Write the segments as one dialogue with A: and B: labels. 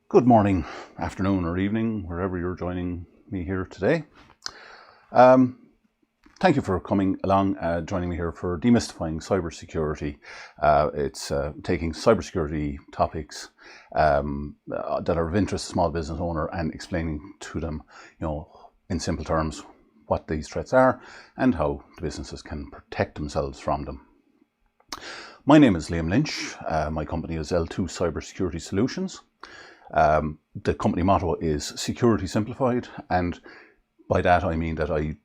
A: Good morning, afternoon, or evening, wherever you're joining me here today. Thank you for coming along, joining me here for Demystifying Cybersecurity. It's taking cybersecurity topics that are of interest to small business owner and explaining to them, in simple terms, what these threats are and how the businesses can protect themselves from them. My name is Liam Lynch. My company is L2 Cybersecurity Solutions. The company motto is Security Simplified, and by that I mean that I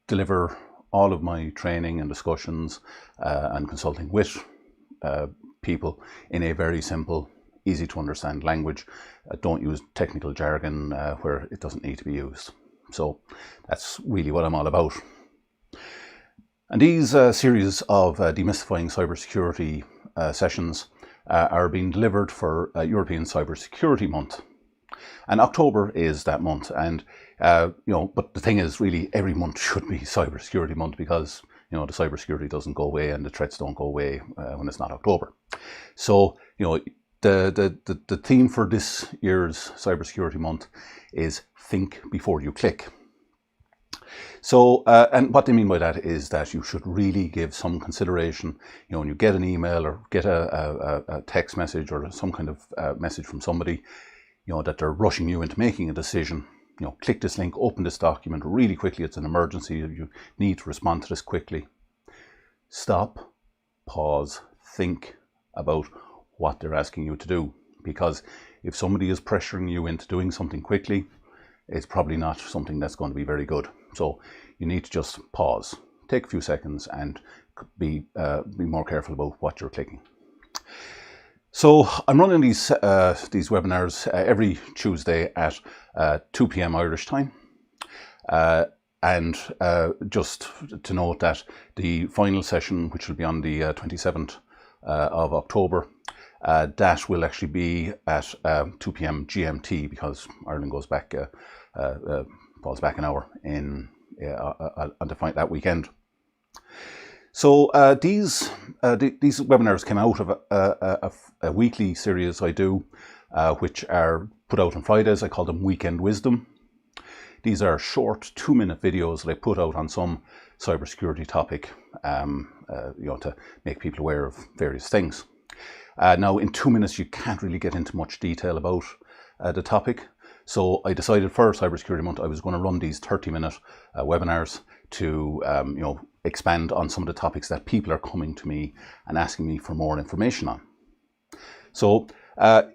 A: deliver all of my training and discussions and consulting with people in a very simple, easy to understand language. Don't use technical jargon where it doesn't need to be used. So that's really what I'm all about. And these series of demystifying cybersecurity sessions are being delivered for European Cybersecurity Month. And October is that month. And, but the thing is, really, every month should be Cybersecurity Month because, the cybersecurity doesn't go away and the threats don't go away when it's not October. So, the theme for this year's Cybersecurity Month is Think Before You Click. So, and what they mean by that is that you should really give some consideration, when you get an email or get a text message or some kind of message from somebody, that they're rushing you into making a decision. Click this link, open this document really quickly. It's an emergency. You need to respond to this quickly. Stop, pause, think about what they're asking you to do. Because if somebody is pressuring you into doing something quickly, it's probably not something that's going to be very good. So you need to just pause, take a few seconds, and be more careful about what you're clicking. So I'm running these webinars every Tuesday at 2 p.m. Irish time. And just to note that the final session, which will be on the 27th of October, that will actually be at 2 p.m. GMT because Ireland goes back, falls back an hour on that weekend. So these webinars came out of a weekly series I do, which are put out on Fridays. I call them Weekend Wisdom. These are short 2-minute videos that I put out on some cybersecurity topic, to make people aware of various things. Now, in 2 minutes, you can't really get into much detail about the topic. So I decided for Cybersecurity Month, I was going to run these 30-minute webinars to, expand on some of the topics that people are coming to me and asking me for more information on. So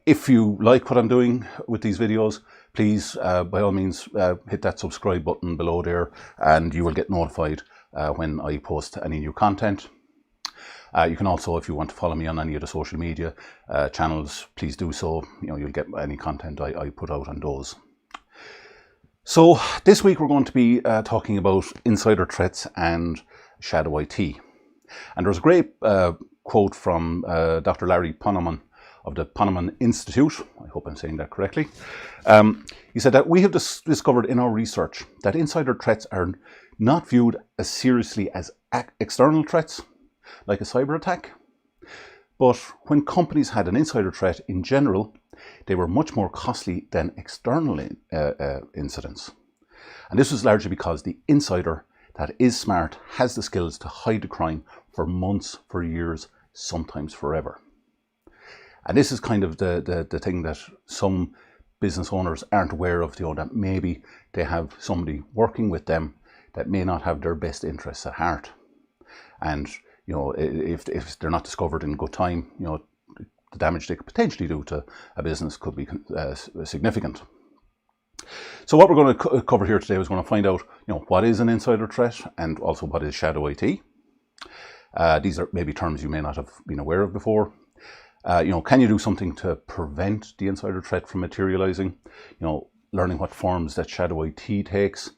A: if you like what I'm doing with these videos, please, by all means, hit that subscribe button below there and you will get notified when I post any new content. You can also, if you want to follow me on any of the social media channels, please do so. You'll get any content I put out on those. So this week we're going to be talking about insider threats and shadow IT. And there's a great quote from Dr. Larry Poneman of the Poneman Institute. I hope I'm saying that correctly. He said that we have discovered in our research that insider threats are not viewed as seriously as external threats, like a cyber attack. But when companies had an insider threat in general, they were much more costly than external incidents. And this was largely because the insider that is smart has the skills to hide the crime for months, for years, sometimes forever. And this is kind of the thing that some business owners aren't aware of, that maybe they have somebody working with them that may not have their best interests at heart. And if they're not discovered in good time, the damage they could potentially do to a business could be significant. So what we're going to cover here today is going to find out, what is an insider threat and also what is shadow IT. These are maybe terms you may not have been aware of before. Can you do something to prevent the insider threat from materializing? Learning what forms that shadow IT takes.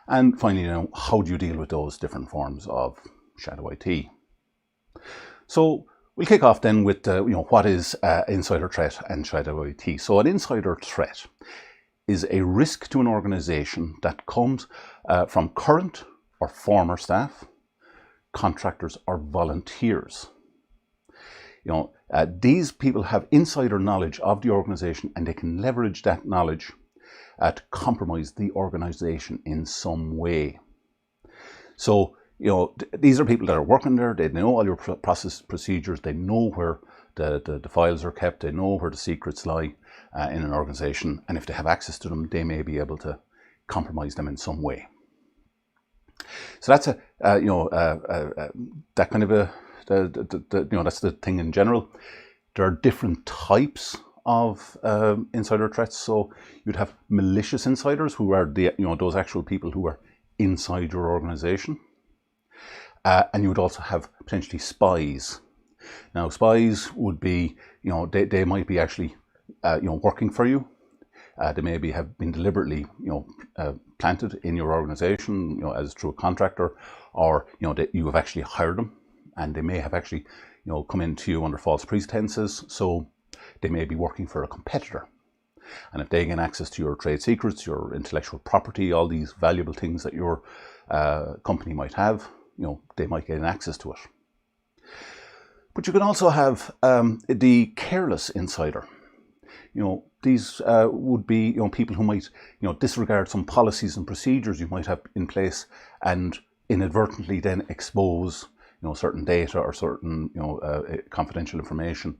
A: And finally, how do you deal with those different forms of shadow IT? So we'll kick off then with, what is insider threat and shadow IT. So an insider threat is a risk to an organization that comes from current or former staff, contractors or volunteers. These people have insider knowledge of the organization, and they can leverage that knowledge to compromise the organization in some way. So, these are people that are working there. They know all your procedures. They know where the files are kept. They know where the secrets lie in an organization. And if they have access to them, they may be able to compromise them in some way. So that's that kind of that's the thing in general. There are different types of insider threats. So you'd have malicious insiders, who are those actual people who are inside your organization. And you would also have potentially spies. Now, spies would be, they might be actually, working for you. They maybe have been deliberately, planted in your organization, as through a contractor, or, that you have actually hired them, and they may have actually, come into you under false pretenses. So they may be working for a competitor. And if they gain access to your trade secrets, your intellectual property, all these valuable things that your company might have, they might gain access to it. But you can also have the careless insider. These would be people who might disregard some policies and procedures you might have in place, and inadvertently then expose certain data or certain confidential information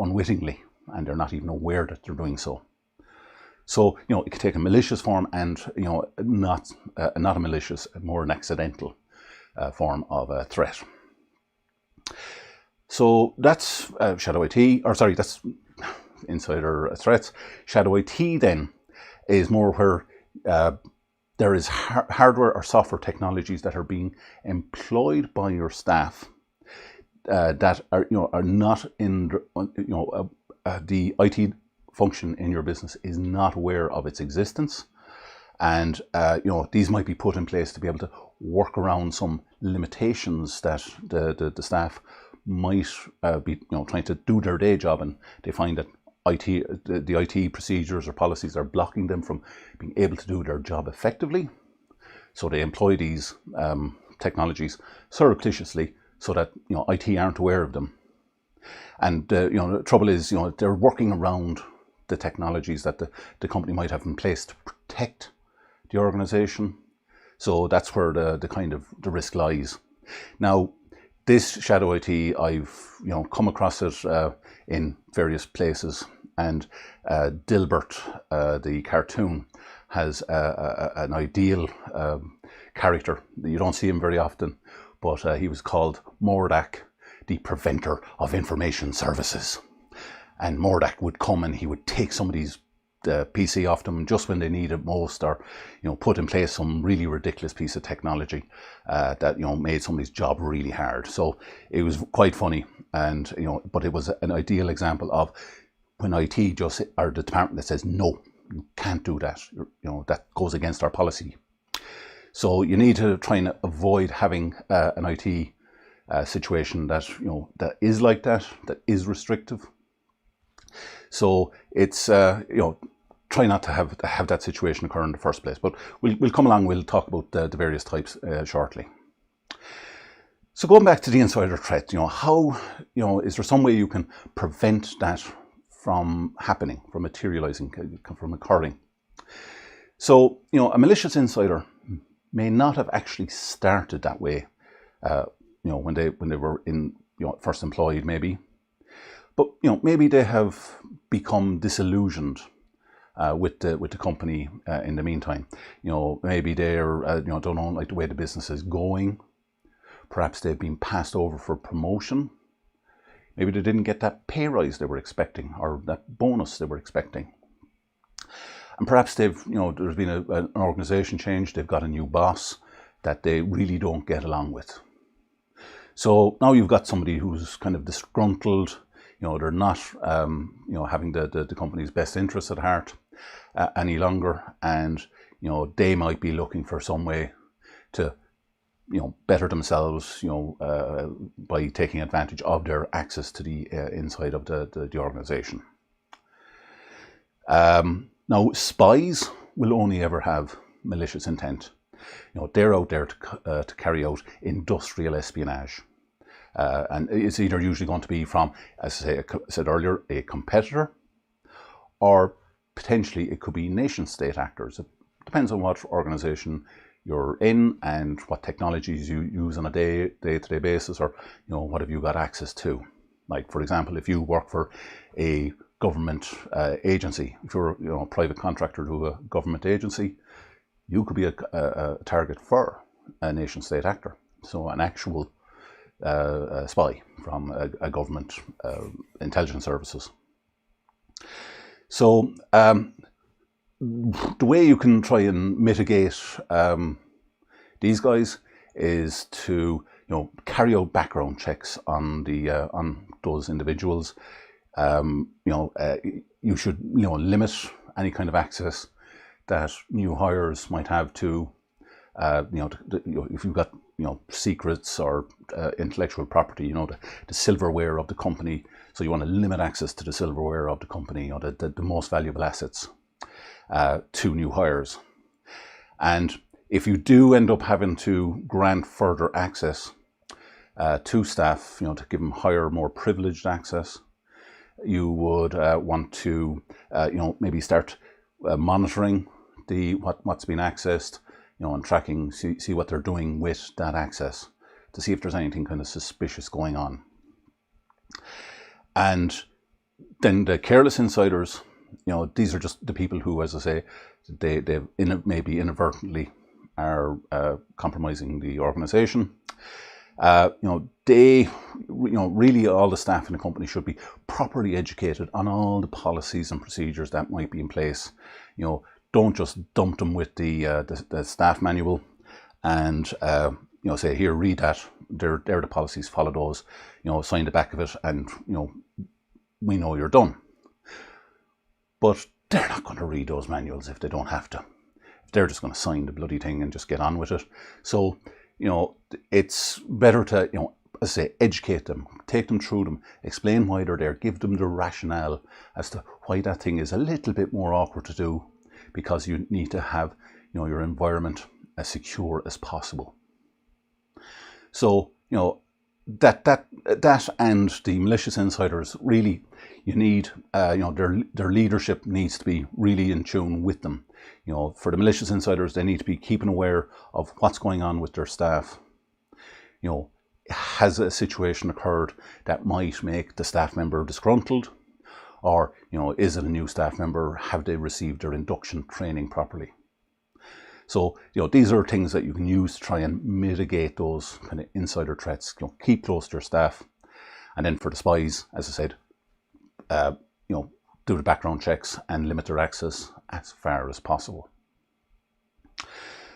A: unwittingly, and they're not even aware that they're doing so. So it could take a malicious form, and not a malicious, more an accidental form of a threat. So that's shadow IT, that's insider threats. Shadow IT then is more where there is hardware or software technologies that are being employed by your staff that are not in the IT function in your business is not aware of its existence, and these might be put in place to be able to work around some limitations that the staff might be trying to do their day job, and they find that the IT procedures or policies are blocking them from being able to do their job effectively. So they employ these technologies surreptitiously so that IT aren't aware of them. And the trouble is, they're working around the technologies that the company might have in place to protect the organization. So that's where the kind of the risk lies. Now, this shadow IT, I've come across it in various places, and Dilbert, the cartoon, has an ideal character. You don't see him very often, but he was called Mordak, the preventer of information services. And Mordak would come and he would take somebody's PC off them just when they need it most, or put in place some really ridiculous piece of technology that made somebody's job really hard. So it was quite funny, and but it was an ideal example of when IT just are the department that says no, you can't do that. That goes against our policy. So you need to try and avoid having an IT situation that that is like that is restrictive. So it's try not to have that situation occur in the first place. But we'll come along. We'll talk about the various types shortly. So going back to the insider threat, how is there some way you can prevent that from happening, from materializing, from occurring? So a malicious insider may not have actually started that way. When they were first employed, maybe. But maybe they have become disillusioned with the company in the meantime. Maybe they're don't like the way the business is going. Perhaps they've been passed over for promotion. Maybe they didn't get that pay rise they were expecting, or that bonus they were expecting. And perhaps they've there's been an organization change. They've got a new boss that they really don't get along with. So now you've got somebody who's kind of disgruntled. They're not, having the company's best interests at heart any longer, and they might be looking for some way to, better themselves, by taking advantage of their access to the inside of the organization. Now, spies will only ever have malicious intent. They're out there to carry out industrial espionage. And it's either usually going to be from, as I said earlier, a competitor, or potentially it could be nation-state actors. It depends on what organization you're in and what technologies you use on a day-to-day basis, or what have you got access to. Like, for example, if you work for a government agency, if you're a private contractor to a government agency, you could be a target for a nation-state actor, so an actual spy from a government intelligence services. So the way you can try and mitigate these guys is to carry out background checks on those individuals. You should limit any kind of access that new hires might have to if you've got secrets or intellectual property, the silverware of the company. So you want to limit access to the silverware of the company, the most valuable assets to new hires. And if you do end up having to grant further access to staff, to give them higher, more privileged access, you would want to, maybe start monitoring what's been accessed, and tracking, see what they're doing with that access, to see if there's anything kind of suspicious going on. And then the careless insiders, these are just the people who, as I say, they maybe inadvertently are compromising the organization. Really all the staff in the company should be properly educated on all the policies and procedures that might be in place. Don't just dump them with the staff manual and say, here, read that. They're the policies, follow those. Sign the back of it, and we know you're done. But they're not going to read those manuals if they don't have to. They're just going to sign the bloody thing and just get on with it. So it's better to as I say, educate them, take them through them, explain why they're there, give them the rationale as to why that thing is a little bit more awkward to do, because you need to have your environment as secure as possible. So that and the malicious insiders, really, you need their leadership needs to be really in tune with them. For the malicious insiders, they need to be keeping aware of what's going on with their staff. Has a situation occurred that might make the staff member disgruntled? Or, is it a new staff member? Have they received their induction training properly? So, these are things that you can use to try and mitigate those kind of insider threats. Keep close to your staff. And then for the spies, as I said, do the background checks and limit their access as far as possible.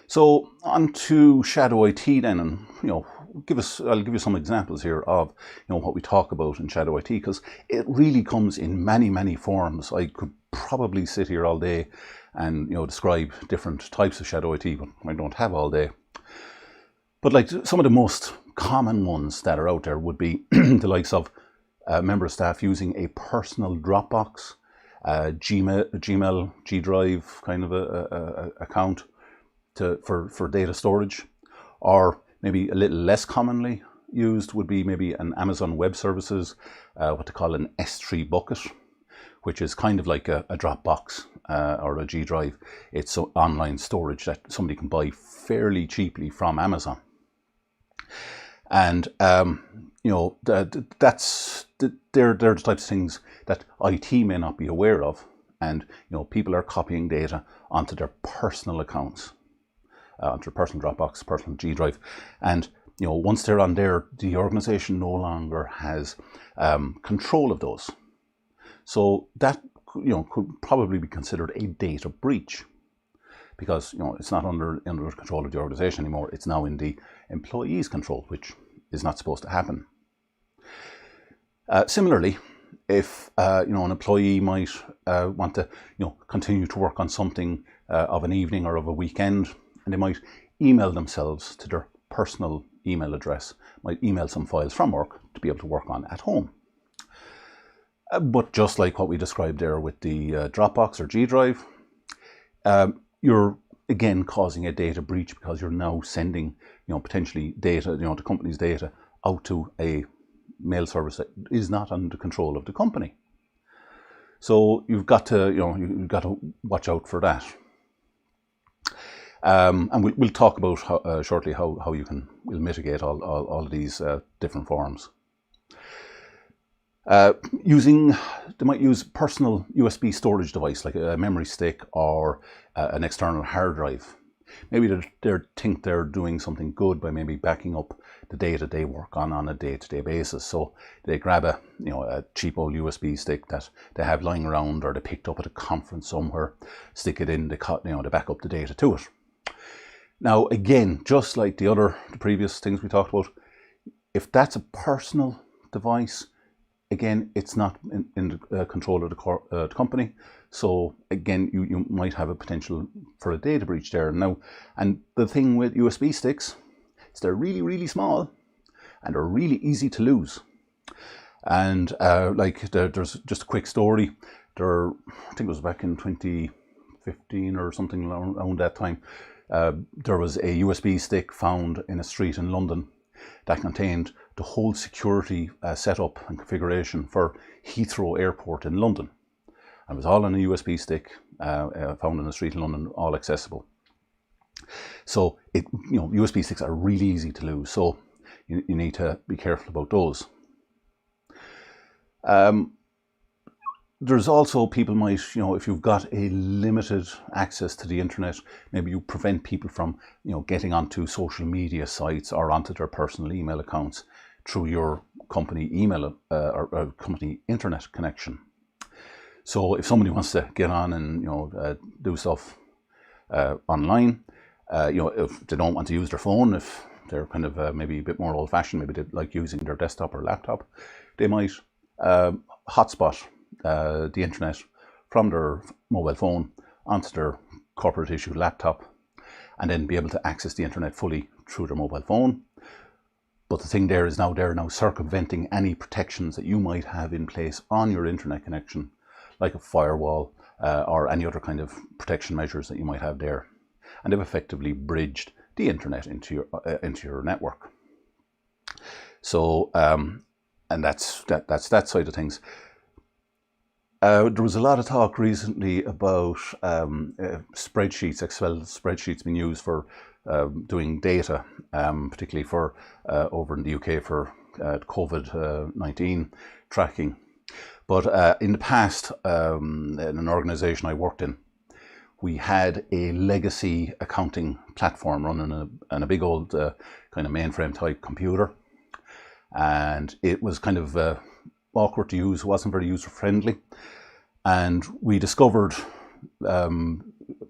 A: So on to Shadow IT then, and I'll give you some examples here of what we talk about in Shadow IT, because it really comes in many forms. I could probably sit here all day and describe different types of Shadow IT, but I don't have all day. But like some of the most common ones that are out there would be the likes of member of staff using a personal Dropbox, Gmail, G Drive kind of a account for data storage, or maybe a little less commonly used would be maybe an Amazon Web Services, what they call an S3 bucket, which is kind of like a Dropbox or a G Drive. It's online storage that somebody can buy fairly cheaply from Amazon. And they're the types of things that IT may not be aware of, and people are copying data onto their personal accounts, onto their personal Dropbox, personal G Drive, and once they're on there, the organization no longer has control of those. So that could probably be considered a data breach, because it's not under control of the organization anymore. It's now in the employee's control, which is not supposed to happen. Similarly, if an employee might want to continue to work on something of an evening or of a weekend, and they might email themselves to their personal email address, might email some files from work to be able to work on at home. But just like what we described there with the Dropbox or G Drive, you're again causing a data breach, because you're now sending potentially data, the company's data, out to a mail service that is not under control of the company. So you've got to watch out for that. And we'll talk about shortly how we'll mitigate all of these different forms. They might use personal USB storage device like a memory stick or an external hard drive. Maybe they think they're doing something good by maybe backing up the data they work on a day-to-day basis. So they grab a cheap old USB stick that they have lying around, or they picked up at a conference somewhere, stick it in, they back up the data to it. Now again, just like the previous things we talked about, if that's a personal device, again, it's not in the control of the company. So again, you might have a potential for a data breach there. Now, and the thing with USB sticks is they're really, really small and they're really easy to lose. And there's just a quick story. I think it was back in 2015 or something around that time. There was a USB stick found in a street in London that contained the whole security setup and configuration for Heathrow Airport in London. And it was all on a USB stick found in the street in London, all accessible. So USB sticks are really easy to lose. So you need to be careful about those. There's also people might, if you've got a limited access to the internet, maybe you prevent people from, getting onto social media sites or onto their personal email accounts through your company email or company internet connection. So if somebody wants to get on and, do stuff online, if they don't want to use their phone, if they're kind of maybe a bit more old fashioned, maybe they like using their desktop or laptop, they might hotspot the internet from their mobile phone onto their corporate issued laptop, and then be able to access the internet fully through their mobile phone. But the thing there is now they're now circumventing any protections that you might have in place on your internet connection, like a firewall or any other kind of protection measures that you might have there. And they've effectively bridged the internet into your network. So and that's that side of things. There was a lot of talk recently about spreadsheets, Excel spreadsheets being used for doing data, particularly for over in the UK for COVID-19 tracking. But in the past, in an organisation I worked in, we had a legacy accounting platform running on a big old kind of mainframe type computer, and it was kind of awkward to use, wasn't very user friendly. And we discovered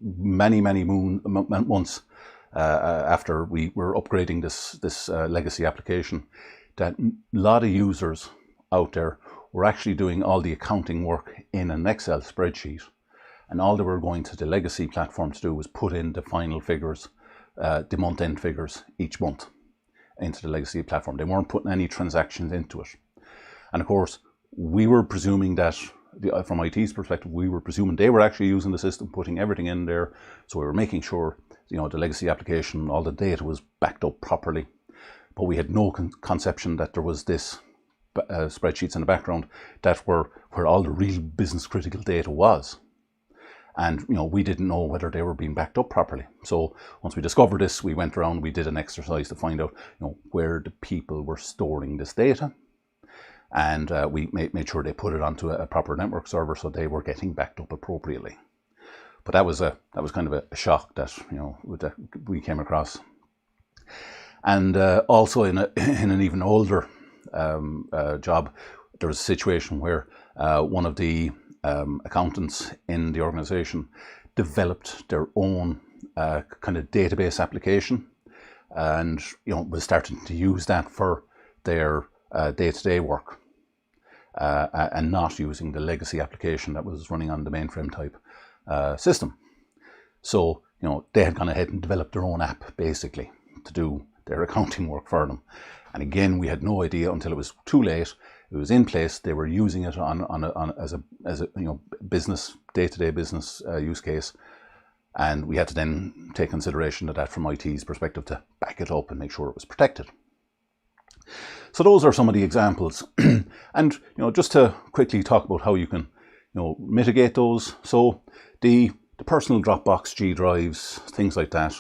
A: many months after we were upgrading this legacy application that a lot of users out there were actually doing all the accounting work in an Excel spreadsheet, and all they were going to the legacy platform to do was put in the final figures, the month-end figures each month into the legacy platform. They weren't putting any transactions into it. And of course, we were presuming that, from IT's perspective, we were presuming they were actually using the system, putting everything in there. So we were making sure, the legacy application, all the data was backed up properly. But we had no conception that there was this spreadsheets in the background that were where all the real business critical data was. And we didn't know whether they were being backed up properly. So once we discovered this, we went around, we did an exercise to find out where the people were storing this data. And we made sure they put it onto a proper network server so they were getting backed up appropriately. But that was kind of a shock that that we came across. And also in an even older job, there was a situation where one of the accountants in the organization developed their own kind of database application, and was starting to use that for their day-to-day work, and not using the legacy application that was running on the mainframe type system. So they had gone ahead and developed their own app basically to do their accounting work for them. And again, we had no idea until it was too late. It was in place. They were using it as a business, day-to-day business use case, and we had to then take consideration of that from IT's perspective to back it up and make sure it was protected. So those are some of the examples. And just to quickly talk about how you can mitigate those. So the personal Dropbox G drives, things like that,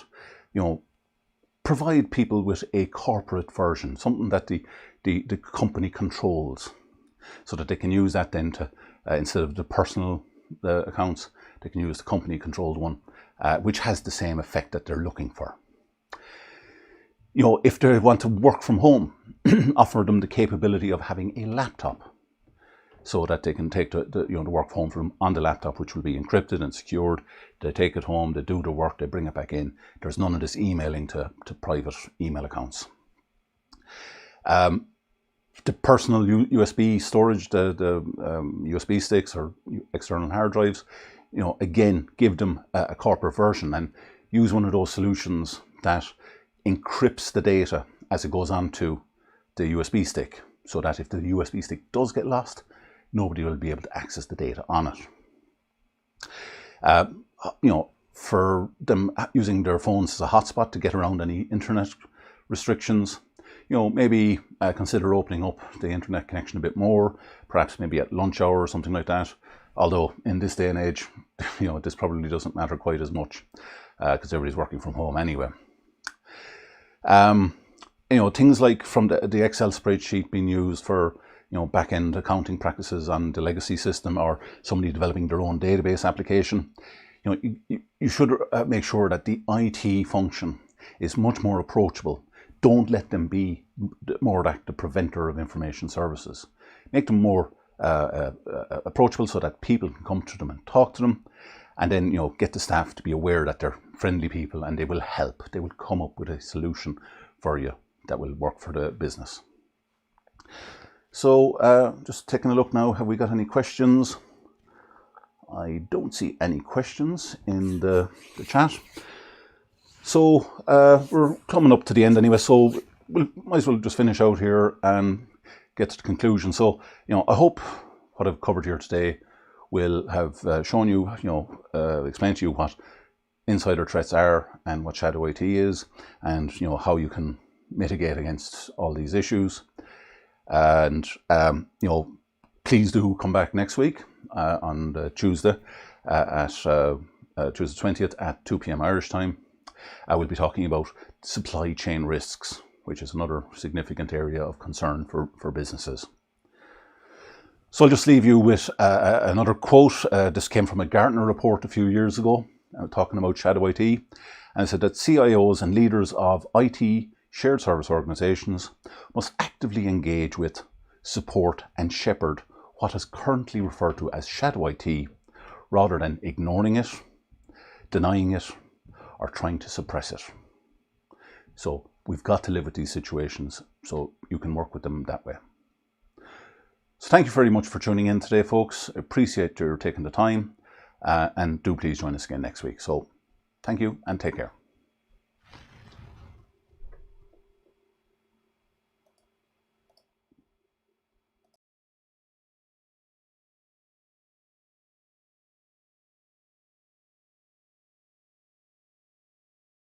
A: provide people with a corporate version, something that the company controls, so that they can use that then to, instead of the personal accounts, they can use the company controlled one, which has the same effect that they're looking for. If they want to work from home, offer them the capability of having a laptop, so that they can take the work home from on the laptop, which will be encrypted and secured. They take it home, they do the work, they bring it back in. There's none of this emailing to private email accounts. The personal USB storage, the USB sticks or external hard drives, again, give them a corporate version and use one of those solutions that encrypts the data as it goes onto the USB stick, so that if the USB stick does get lost, nobody will be able to access the data on it. For them using their phones as a hotspot to get around any internet restrictions, maybe consider opening up the internet connection a bit more, perhaps maybe at lunch hour or something like that. Although in this day and age, this probably doesn't matter quite as much because everybody's working from home anyway. Things like from the Excel spreadsheet being used for back-end accounting practices on the legacy system, or somebody developing their own database application. You should make sure that the IT function is much more approachable. Don't let them be more like the preventer of information services. Make them more approachable so that people can come to them and talk to them, and then get the staff to be aware that they're friendly people and they will help. They will come up with a solution for you that will work for the business. So just taking a look now, have we got any questions? I don't see any questions in the chat. So we're coming up to the end anyway, so we might as well just finish out here and get to the conclusion. So, I hope what I've covered here today will have shown you, explained to you what insider threats are and what shadow IT is, and how you can mitigate against all these issues. And please do come back next week on Tuesday at Tuesday 20th at 2 p.m. Irish time. I will be talking about supply chain risks, which is another significant area of concern for businesses. So I'll just leave you with another quote. This came from a Gartner report a few years ago, talking about shadow IT. And it said that CIOs and leaders of IT shared service organizations must actively engage with, support and shepherd what is currently referred to as shadow IT, rather than ignoring it, denying it, or trying to suppress it. So we've got to live with these situations so you can work with them that way. So thank you very much for tuning in today, folks. I appreciate your taking the time, and do please join us again next week. So thank you and take care.